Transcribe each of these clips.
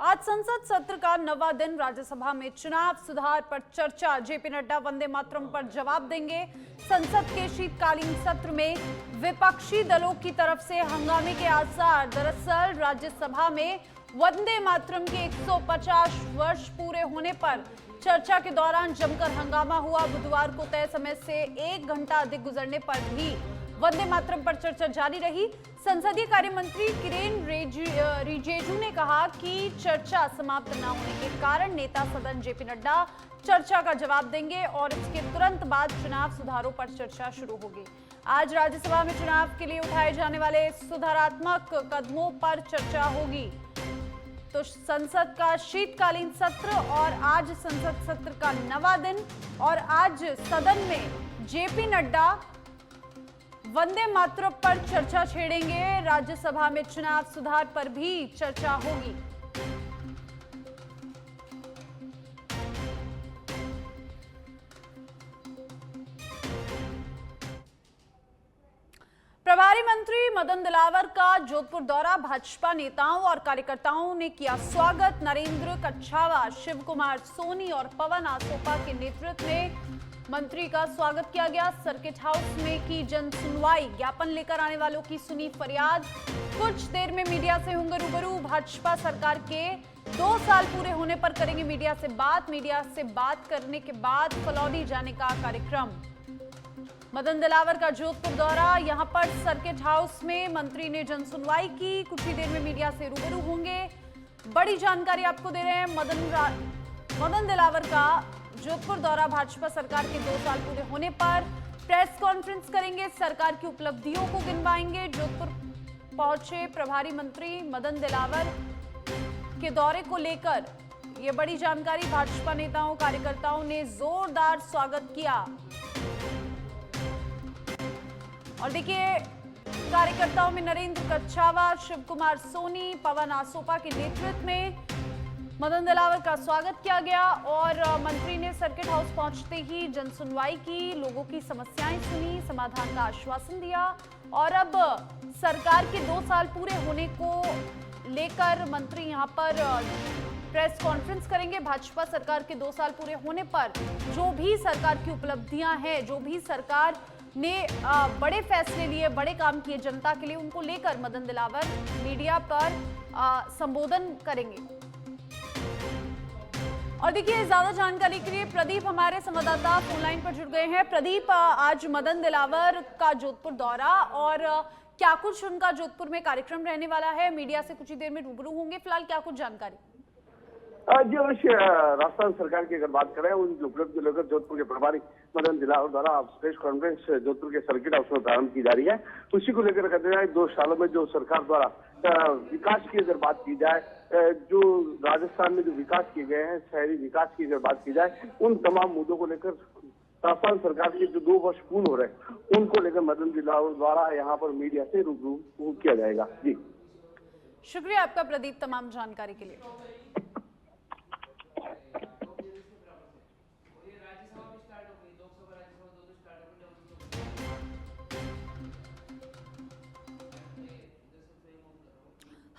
आज संसद सत्र का 9वां दिन। राज्यसभा में चुनाव सुधार पर चर्चा। जेपी नड्डा वंदे मातरम पर जवाब देंगे। संसद के शीतकालीन सत्र में विपक्षी दलों की तरफ से हंगामे के आसार। दरअसल राज्यसभा में वंदे मातरम के 150 वर्ष पूरे होने पर चर्चा के दौरान जमकर हंगामा हुआ। बुधवार को तय समय से 1 घंटा अधिक गुजरने पर भी वंदे मातरम पर चर्चा जारी रही। संसदीय कार्य मंत्री किरेन रिजिजू ने कहा कि चर्चा समाप्त न होने के कारण नेता सदन जेपी नड्डा चर्चा का जवाब देंगे और इसके तुरंत बाद चुनाव सुधारों पर चर्चा शुरू होगी। आज राज्यसभा में चुनाव के लिए उठाए जाने वाले सुधारात्मक कदमों पर चर्चा होगी। तो संसद का शीतकालीन सत्र और आज संसद सत्र का 9वां दिन और आज सदन में जेपी नड्डा वंदे मातरम पर चर्चा छेड़ेंगे। राज्यसभा में चुनाव सुधार पर भी चर्चा होगी। प्रभारी मंत्री मदन दिलावर का जोधपुर दौरा। भाजपा नेताओं और कार्यकर्ताओं ने किया स्वागत। नरेंद्र कच्छावा, शिव कुमार सोनी और पवन आसोपा के नेतृत्व में मंत्री का स्वागत किया गया। सर्किट हाउस में की जन सुनवाई। ज्ञापन लेकर आने वालों की सुनी फरियाद। कुछ देर में मीडिया से होंगे रूबरू। भाजपा सरकार के 2 साल पूरे होने पर करेंगे मीडिया से बात। मीडिया से बात करने के बाद फलौदी जाने का कार्यक्रम। मदन दिलावर का जोधपुर दौरा। यहां पर सर्किट हाउस में मंत्री ने जन सुनवाई की। कुछ ही देर में मीडिया से रूबरू होंगे। बड़ी जानकारी आपको दे रहे हैं। मदन दिलावर का जोधपुर दौरा। भाजपा सरकार के 2 साल पूरे होने पर प्रेस कॉन्फ्रेंस करेंगे। सरकार की उपलब्धियों को गिनवाएंगे। जोधपुर पहुंचे प्रभारी मंत्री मदन दिलावर के दौरे को लेकर ये बड़ी जानकारी। भाजपा नेताओं कार्यकर्ताओं ने जोरदार स्वागत किया। और देखिए, कार्यकर्ताओं में नरेंद्र कच्छावा, शिव कुमार सोनी, पवन आसोपा के नेतृत्व में मदन दिलावर का स्वागत किया गया और मंत्री ने सर्किट हाउस पहुंचते ही जन सुनवाई की, लोगों की समस्याएं सुनी, समाधान का आश्वासन दिया। और अब सरकार के 2 साल पूरे होने को लेकर मंत्री यहां पर प्रेस कॉन्फ्रेंस करेंगे। भाजपा सरकार के 2 साल पूरे होने पर जो भी सरकार की उपलब्धियां हैं, जो भी सरकार ने बड़े फैसले लिए, बड़े काम किए जनता के लिए, उनको लेकर मदन दिलावर मीडिया पर संबोधन करेंगे। और देखिए, ज्यादा जानकारी के लिए प्रदीप हमारे संवाददाता फोनलाइन पर जुड़ गए हैं। प्रदीप, आज मदन दिलावर का जोधपुर दौरा और क्या कुछ उनका जोधपुर में कार्यक्रम रहने वाला है? मीडिया से कुछ ही देर में रूबरू होंगे। फिलहाल क्या कुछ जानकारी? जी अवश्य। राजस्थान सरकार की अगर बात करें, उनकी उपलब्धि को लेकर जोधपुर के प्रभारी मदन दिलावर द्वारा प्रेस कॉन्फ्रेंस जोधपुर के सर्किट हाउस में प्रारंभ की जा रही है। उसी को लेकर कहते हैं 2 सालों में जो सरकार द्वारा विकास की अगर बात की जाए, जो राजस्थान में जो विकास किए गए हैं, शहरी विकास की अगर बात की जाए, उन तमाम मुद्दों को लेकर राजस्थान सरकार के जो 2 वर्ष पूर्ण हो रहे हैं, उनको लेकर मदन दिलावर द्वारा यहाँ पर मीडिया से रूबरू किया जाएगा। जी शुक्रिया आपका प्रदीप, तमाम जानकारी के लिए।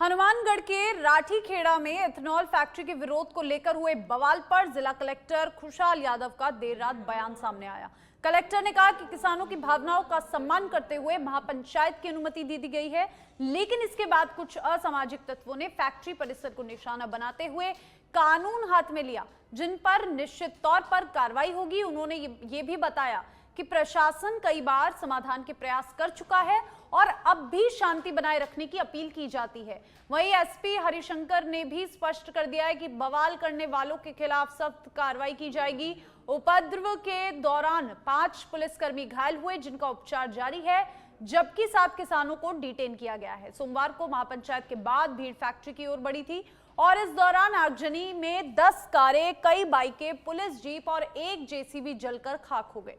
हनुमानगढ़ के राठीखेड़ा में एथेनॉल फैक्ट्री के विरोध को लेकर हुए बवाल पर जिला कलेक्टर खुशहाल यादव का देर रात बयान सामने आया। कलेक्टर ने कहा कि किसानों की भावनाओं का सम्मान करते हुए महापंचायत की अनुमति दे दी गई है, लेकिन इसके बाद कुछ असामाजिक तत्वों ने फैक्ट्री परिसर को निशाना बनाते हुए कानून हाथ में लिया, जिन पर निश्चित तौर पर कार्रवाई होगी। उन्होंने ये भी बताया कि प्रशासन कई बार समाधान के प्रयास कर चुका है और अब भी शांति बनाए रखने की अपील की जाती है। वहीं एसपी हरिशंकर ने भी स्पष्ट कर दिया है कि बवाल करने वालों के खिलाफ सख्त कार्रवाई की जाएगी। उपद्रव के दौरान 5 पुलिसकर्मी घायल हुए, जिनका उपचार जारी है, जबकि 7 किसानों को डिटेन किया गया है। सोमवार को महापंचायत के बाद भीड़ फैक्ट्री की ओर बढ़ी थी और इस दौरान आगजनी में 10 कारें, कई बाइकें, पुलिस जीप और 1 जेसीबी जलकर खाक हो गए।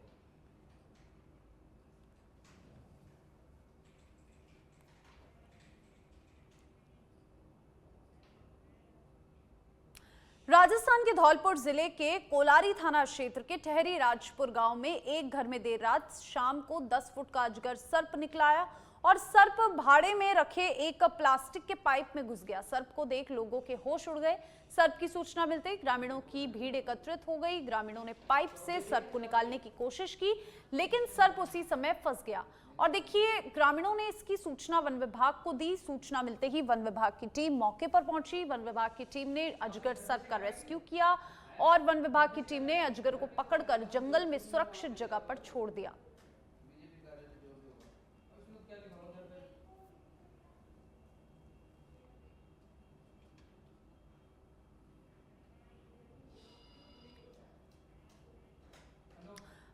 राजस्थान के धौलपुर जिले के कोलारी थाना क्षेत्र के ठहरी राजपुर गांव में एक घर में देर रात शाम को 10 फुट का अजगर सर्प निकला आया और सर्प भाड़े में रखे एक प्लास्टिक के पाइप में घुस गया। सर्प को देख लोगों के होश उड़ गए। सर्प की सूचना मिलते ही ग्रामीणों की भीड़ एकत्रित हो गई। ग्रामीणों ने पाइप से सर्प को निकालने की कोशिश की, लेकिन सर्प उसी समय फंस गया। और देखिए, ग्रामीणों ने इसकी सूचना वन विभाग को दी। सूचना मिलते ही वन विभाग की टीम मौके पर पहुंची। वन विभाग की टीम ने अजगर सर्प का रेस्क्यू किया और वन विभाग की टीम ने अजगर को पकड़कर जंगल में सुरक्षित जगह पर छोड़ दिया।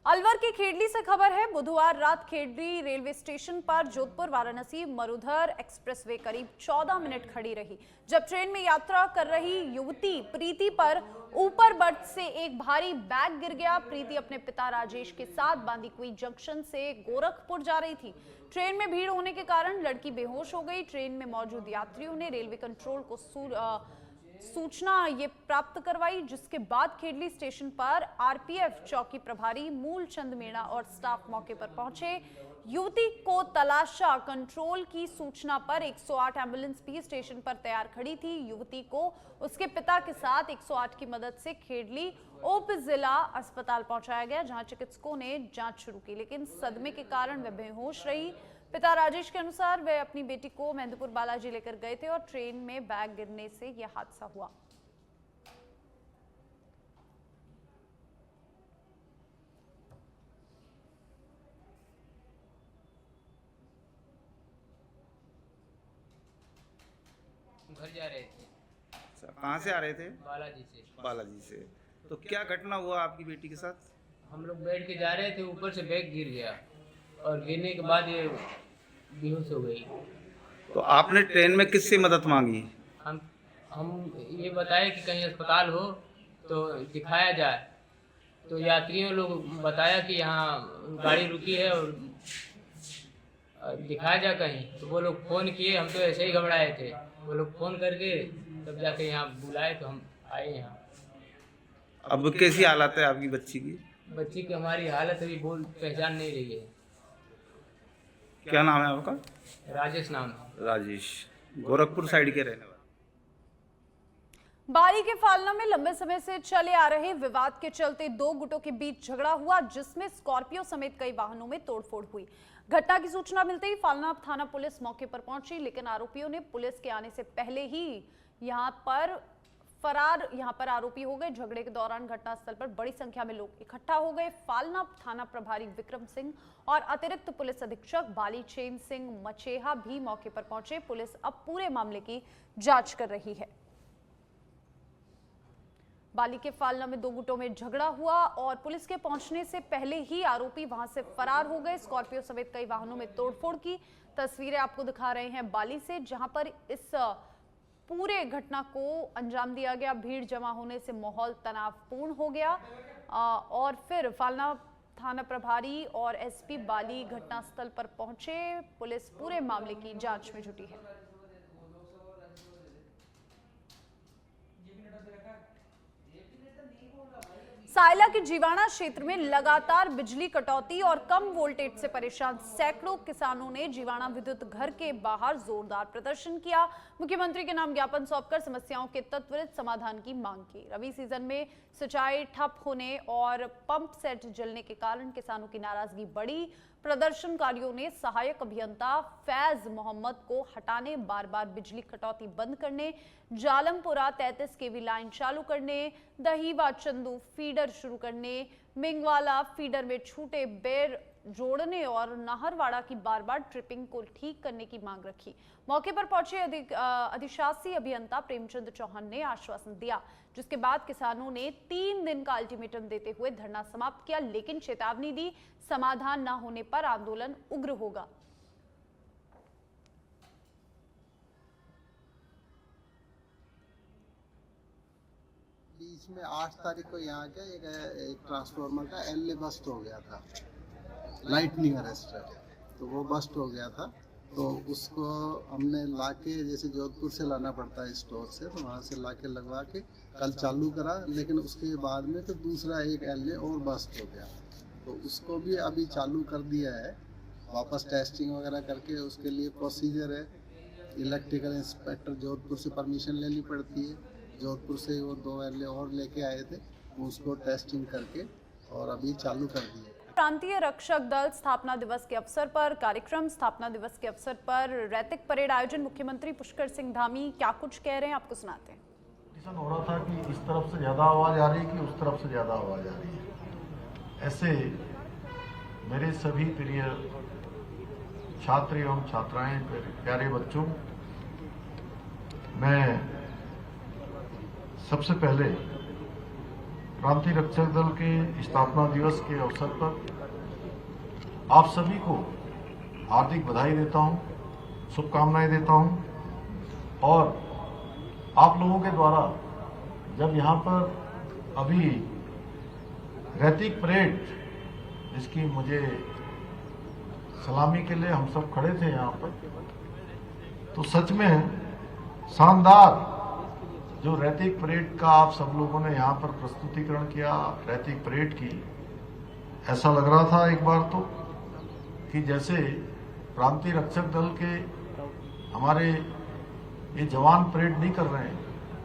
अलवर के खेडली से खबर है। बुधवार रात खेडली रेलवे स्टेशन पर जोधपुर वाराणसी मरुधर एक्सप्रेसवे करीब 14 मिनट खड़ी रही, जब ट्रेन में यात्रा कर रही युवती प्रीति पर ऊपर बर्थ से एक भारी बैग गिर गया। प्रीति अपने पिता राजेश के साथ बांदीकुई जंक्शन से गोरखपुर जा रही थी। ट्रेन में भीड़ होने के कारण लड़की बेहोश हो गई। ट्रेन में मौजूद यात्रियों ने रेलवे कंट्रोल को सूचना ये प्राप्त करवाई, जिसके बाद खेडली स्टेशन पर आरपीएफ चौकी प्रभारी मूलचंद मीणा और स्टाफ मौके पर पहुंचे। युवती को तलाशा। कंट्रोल की सूचना पर 108 एम्बुलेंस भी स्टेशन पर तैयार खड़ी थी। युवती को उसके पिता के साथ 108 की मदद से खेडली उप जिला अस्पताल पहुंचाया गया, जहां चिकित्सकों ने जांच शुरू की, लेकिन सदमे के कारण वह बेहोश रही। पिता राजेश के अनुसार वे अपनी बेटी को मेहंदीपुर बालाजी लेकर गए थे और ट्रेन में बैग गिरने से यह हादसा हुआ। घर जा रहे थे। कहाँ से आ रहे थे? बालाजी से। बालाजी से। तो क्या घटना हुआ आपकी बेटी के साथ? हम लोग बैठ के जा रहे थे, ऊपर से बैग गिर गया और गिरने के बाद ये बेहोश हो गई। तो आपने ट्रेन में किससे मदद मांगी? हम ये बताए कि कहीं अस्पताल हो तो दिखाया जाए, तो यात्रियों लोग बताया कि यहाँ गाड़ी रुकी है और दिखाया जाए कहीं। तो वो लोग फ़ोन किए, हम तो ऐसे ही घबराए थे। वो लोग फ़ोन करके तब जाके यहाँ बुलाए तो हम आए यहाँ। अब कैसी हालत है आपकी बच्ची की? बच्ची की हमारी हालत अभी पहचान नहीं रही है। क्या नाम है आपका? राजेश नाम है। राजेश। गोरखपुर साइड के रहने वाले। बारी के फालना में लंबे समय से चले आ रहे विवाद के चलते दो गुटों के बीच झगड़ा हुआ, जिसमें स्कॉर्पियो समेत कई वाहनों में तोड़फोड़ हुई। घटना की सूचना मिलते ही फालना थाना पुलिस मौके पर पहुंची, लेकिन आरोपियों ने पुलिस के आने से पहले ही यहां पर आरोपी हो गए। झगड़े के दौरान घटनास्थल पर बड़ी संख्या में लोग इकट्ठा हो गए। फालना थाना प्रभारी विक्रम सिंह और अतिरिक्त पुलिस अधीक्षक बालीचेन सिंह मचेहा भी मौके पर पहुंचे। पुलिस अब पूरे मामले की जांच कर रही है। बाली के फालना में दो गुटों में झगड़ा हुआ और पुलिस के पहुंचने से पहले ही आरोपी वहां से फरार हो गए। स्कॉर्पियो समेत कई वाहनों में तोड़फोड़ की तस्वीरें आपको दिखा रहे हैं बाली से, जहां पर इस पूरे घटना को अंजाम दिया गया। भीड़ जमा होने से माहौल तनावपूर्ण हो गया और फिर फालना थाना प्रभारी और एसपी बाली घटनास्थल पर पहुंचे। पुलिस पूरे मामले की जांच में जुटी है। सायला के जीवाणा क्षेत्र में लगातार बिजली कटौती और कम वोल्टेज से परेशान सैकड़ों किसानों ने जीवाणा विद्युत घर के बाहर जोरदार प्रदर्शन किया। मुख्यमंत्री के नाम ज्ञापन सौंपकर समस्याओं के त्वरित समाधान की मांग की। रबी सीजन में सिंचाई ठप होने और पंप सेट जलने के कारण किसानों की नाराजगी बढ़ी। प्रदर्शनकारियों ने सहायक अभियंता फैज मोहम्मद को हटाने, बार बार बिजली कटौती बंद करने, जालमपुरा 33 केवी लाइन चालू करने, दहीवा चंदू फीडर शुरू करने, मिंगवाला फीडर में छूटे बेर जोड़ने और नाहरवाड़ा की बार बार ट्रिपिंग को ठीक करने की मांग रखी। मौके पर पहुंचे अधिशासी अभियंता प्रेमचंद चौहान ने आश्वासन दिया, जिसके बाद किसानों ने 3 दिन का अल्टीमेटम देते हुए धरना समाप्त किया, लेकिन चेतावनी दी समाधान न होने पर आंदोलन उग्र होगा। बीच में 8 तारीख को यहाँ के एक ट्रांसफार्मर का एलए बस्ट हो गया था, लाइटनिंग अरेस्टर, तो वो बस्ट हो गया था। तो उसको हमने लाके, जैसे जोधपुर से लाना पड़ता है स्टोर से, तो वहाँ से लाके लगवा के कल चालू करा, लेकिन उसके बाद में फिर दूसरा एक एलए और बस्ट हो गया, तो उसको भी अभी चालू कर दिया है वापस टेस्टिंग वगैरह करके उसके लिए प्रोसीजर है। इलेक्ट्रिकल इंस्पेक्टर जोधपुर से परमिशन लेनी पड़ती है। जोधपुर से वो 2 एलए और लेके आए थे, उसको टेस्टिंग करके और अभी चालू कर दिए। प्रांतीय रक्षक दल स्थापना दिवस के अवसर पर कार्यक्रम। स्थापना दिवस के अवसर पर रैतिक परेड आयोजन। मुख्यमंत्री पुष्कर सिंह धामी क्या कुछ कह रहे हैं, आपको सुनाते हैं। हो रहा था कि इस तरफ से ज्यादा आवाज आ रही है कि उस तरफ से ज्यादा आवाज आ रही है। ऐसे मेरे सभी प्रिय छात्र एवं छात्राएं, प्यारे बच्चों, मैं सबसे पहले प्रांतीय रक्षक दल के स्थापना दिवस के अवसर पर आप सभी को हार्दिक बधाई देता हूं, शुभकामनाएं देता हूं। और आप लोगों के द्वारा जब यहां पर अभी रैतिक परेड, जिसकी मुझे सलामी के लिए हम सब खड़े थे यहां पर, तो सच में शानदार जो रैतिक परेड का आप सब लोगों ने यहां पर प्रस्तुतिकरण किया, रैतिक परेड की, ऐसा लग रहा था एक बार तो कि जैसे प्रांतीय रक्षक दल के हमारे ये जवान परेड नहीं कर रहे हैं,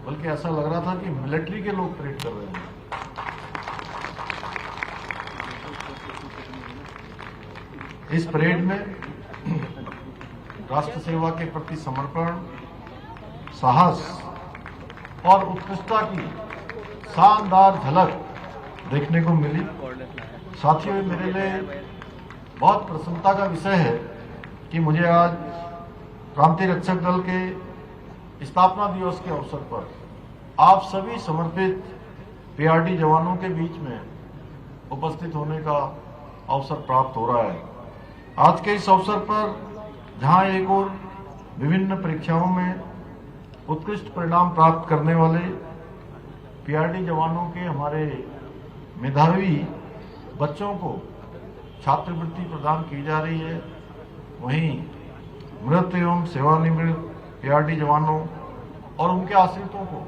बल्कि ऐसा लग रहा था कि मिलिट्री के लोग परेड कर रहे हैं। इस परेड में राष्ट्र सेवा के प्रति समर्पण, साहस और उत्कृष्टता की शानदार झलक देखने को मिली। साथियों, मेरे लिए बहुत प्रसन्नता का विषय है कि मुझे आज प्रांतीय रक्षक दल के स्थापना दिवस के अवसर पर आप सभी समर्पित पीआरडी जवानों के बीच में उपस्थित होने का अवसर प्राप्त हो रहा है। आज के इस अवसर पर जहां एक और विभिन्न परीक्षाओं में उत्कृष्ट परिणाम प्राप्त करने वाले पीआरडी जवानों के हमारे मेधावी बच्चों को छात्रवृत्ति प्रदान की जा रही है, वहीं मृत एवं सेवानिवृत्त पीआरडी जवानों और उनके आश्रितों को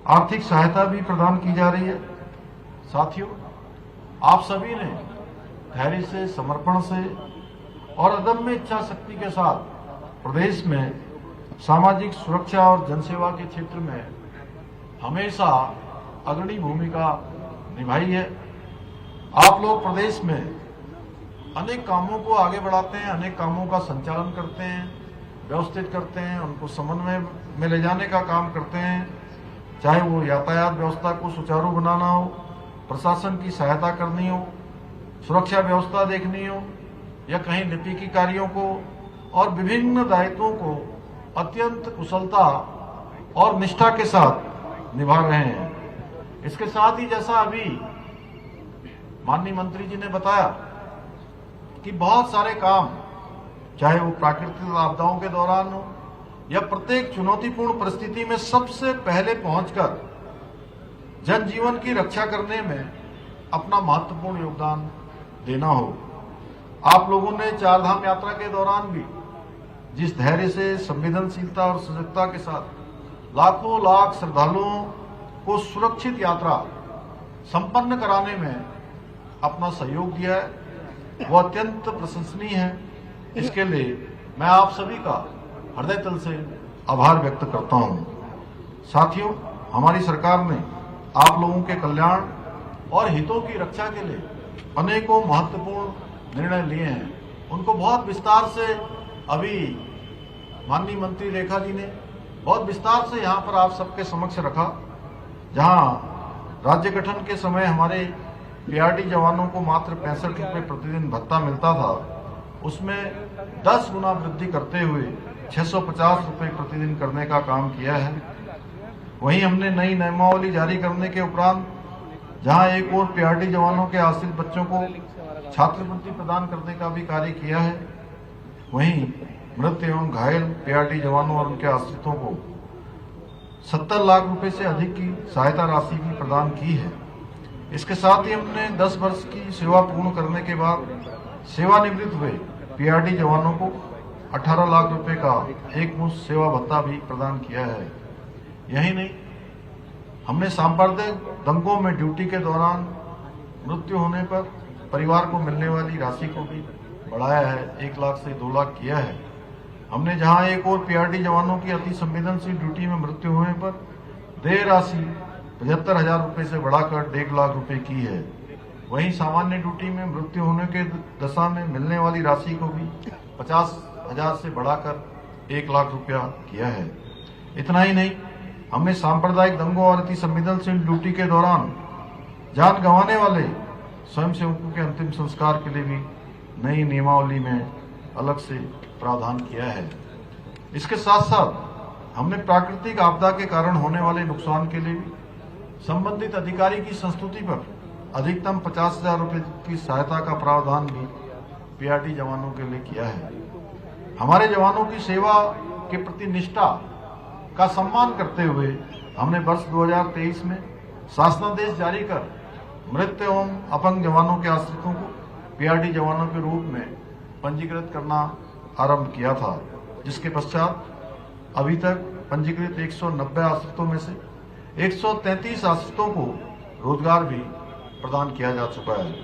आर्थिक सहायता भी प्रदान की जा रही है। साथियों, आप सभी ने धैर्य से, समर्पण से और अदम्य इच्छा शक्ति के साथ प्रदेश में सामाजिक सुरक्षा और जनसेवा के क्षेत्र में हमेशा अग्रणी भूमिका निभाई है। आप लोग प्रदेश में अनेक कामों को आगे बढ़ाते हैं, अनेक कामों का संचालन करते हैं, व्यवस्थित करते हैं, उनको समन्वय में ले जाने का काम करते हैं, चाहे वो यातायात व्यवस्था को सुचारू बनाना हो, प्रशासन की सहायता करनी हो, सुरक्षा व्यवस्था देखनी हो, या कहीं लिपिकी कार्यों को और विभिन्न दायित्वों को अत्यंत कुशलता और निष्ठा के साथ निभा रहे हैं। इसके साथ ही जैसा अभी माननीय मंत्री जी ने बताया कि बहुत सारे काम, चाहे वो प्राकृतिक आपदाओं के दौरान हो या प्रत्येक चुनौतीपूर्ण परिस्थिति में सबसे पहले पहुंचकर जनजीवन की रक्षा करने में अपना महत्वपूर्ण योगदान देना हो। आप लोगों ने चारधाम यात्रा के दौरान भी जिस धैर्य से, संवेदनशीलता और सजगता के साथ लाखों लाख श्रद्धालुओं को सुरक्षित यात्रा संपन्न कराने में अपना सहयोग दिया है, वो अत्यंत प्रशंसनीय है। इसके लिए मैं आप सभी का हृदय तल से आभार व्यक्त करता हूं। साथियों, हमारी सरकार ने आप लोगों के कल्याण और हितों की रक्षा के लिए अनेकों महत्वपूर्ण निर्णय लिए हैं। उनको बहुत विस्तार से अभी माननीय मंत्री रेखा जी ने बहुत विस्तार से यहाँ पर आप सबके समक्ष रखा। जहाँ राज्य गठन के समय हमारे पीआरडी जवानों को मात्र 65 रुपये प्रतिदिन भत्ता मिलता था, उसमें 10 गुना वृद्धि करते हुए 650 रुपये प्रतिदिन करने का काम किया है। वहीं हमने नई नियमावली जारी करने के उपरांत जहां एक और पीआरडी जवानों के आश्रित बच्चों को छात्रवृत्ति प्रदान करने का भी कार्य किया है, वहीं मृत एवं घायल पीआरडी जवानों और उनके आश्रितों को 70 लाख रुपए से अधिक की सहायता राशि भी प्रदान की है। इसके साथ ही हमने 10 वर्ष की सेवा पूर्ण करने के बाद सेवानिवृत्त हुए पीआरडी जवानों को 18 लाख रुपए का एक मुश्त सेवा भत्ता भी प्रदान किया है। यही नहीं, हमने सांप्रदायिक दंगों में ड्यूटी के दौरान मृत्यु होने पर परिवार को मिलने वाली राशि को भी बढ़ाया है, 1 लाख से 2 लाख किया है। हमने जहां एक और पीआरडी जवानों की अति संवेदनशील ड्यूटी में मृत्यु होने पर देय राशि 75,000 रुपये से बढ़ाकर 1.5 लाख रुपए की है, वहीं सामान्य ड्यूटी में मृत्यु होने के दशा में मिलने वाली राशि को भी 50,000 से बढ़ाकर 1 लाख रुपया किया है। इतना ही नहीं, हमने सांप्रदायिक दंगों और अति संवेदनशील ड्यूटी के दौरान जान गंवाने वाले स्वयंसेवकों के अंतिम संस्कार के लिए भी नई नियमावली में अलग से प्रावधान किया है। इसके साथ साथ हमने प्राकृतिक आपदा के कारण होने वाले नुकसान के लिए भी संबंधित अधिकारी की संस्तुति पर अधिकतम 50,000 रुपये की सहायता का प्रावधान भी पीआरडी जवानों के लिए किया है। हमारे जवानों की सेवा के प्रति निष्ठा का सम्मान करते हुए हमने वर्ष 2023 में शासनादेश जारी कर मृत एवं अपंग जवानों के आश्रितों को पीआरडी जवानों के रूप में पंजीकृत करना आरंभ किया था, जिसके पश्चात अभी तक पंजीकृत 190 आश्रितों में से 133 आश्रितों को रोजगार भी प्रदान किया जा चुका है।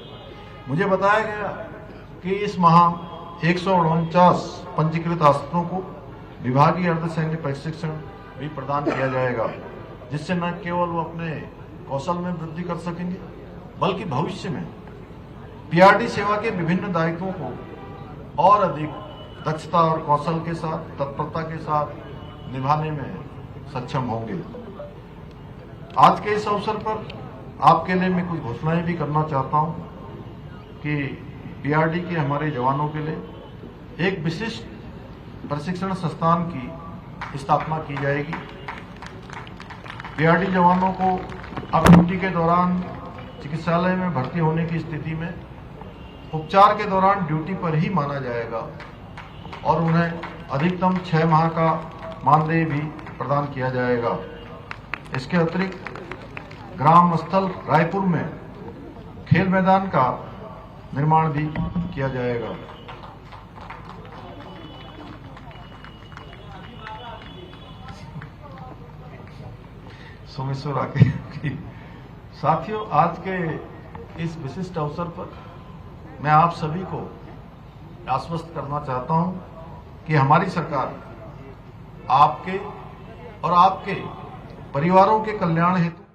मुझे बताया गया कि इस माह 149 पंजीकृत आश्रितों को विभागीय अर्धसैनिक प्रशिक्षण भी प्रदान किया जाएगा, जिससे न केवल वो अपने कौशल में वृद्धि कर सकेंगे, बल्कि भविष्य में पीआरडी सेवा के विभिन्न दायित्वों को और अधिक दक्षता और कौशल के साथ, तत्परता के साथ निभाने में सक्षम होंगे। आज के इस अवसर पर आपके लिए मैं कुछ घोषणाएं भी करना चाहता हूं कि पीआरडी के हमारे जवानों के लिए एक विशिष्ट प्रशिक्षण संस्थान की स्थापना की जाएगी। पीआरडी जवानों को अब ड्यूटी के दौरान चिकित्सालय में भर्ती होने की स्थिति में उपचार के दौरान ड्यूटी पर ही माना जाएगा और उन्हें अधिकतम 6 माह का मानदेय भी प्रदान किया जाएगा। इसके अतिरिक्त ग्राम स्थल रायपुर में खेल मैदान का निर्माण भी किया जाएगा। सोमेश्वर आके साथियों, आज के इस विशिष्ट अवसर पर मैं आप सभी को आश्वस्त करना चाहता हूं कि हमारी सरकार आपके और आपके परिवारों के कल्याण हेतु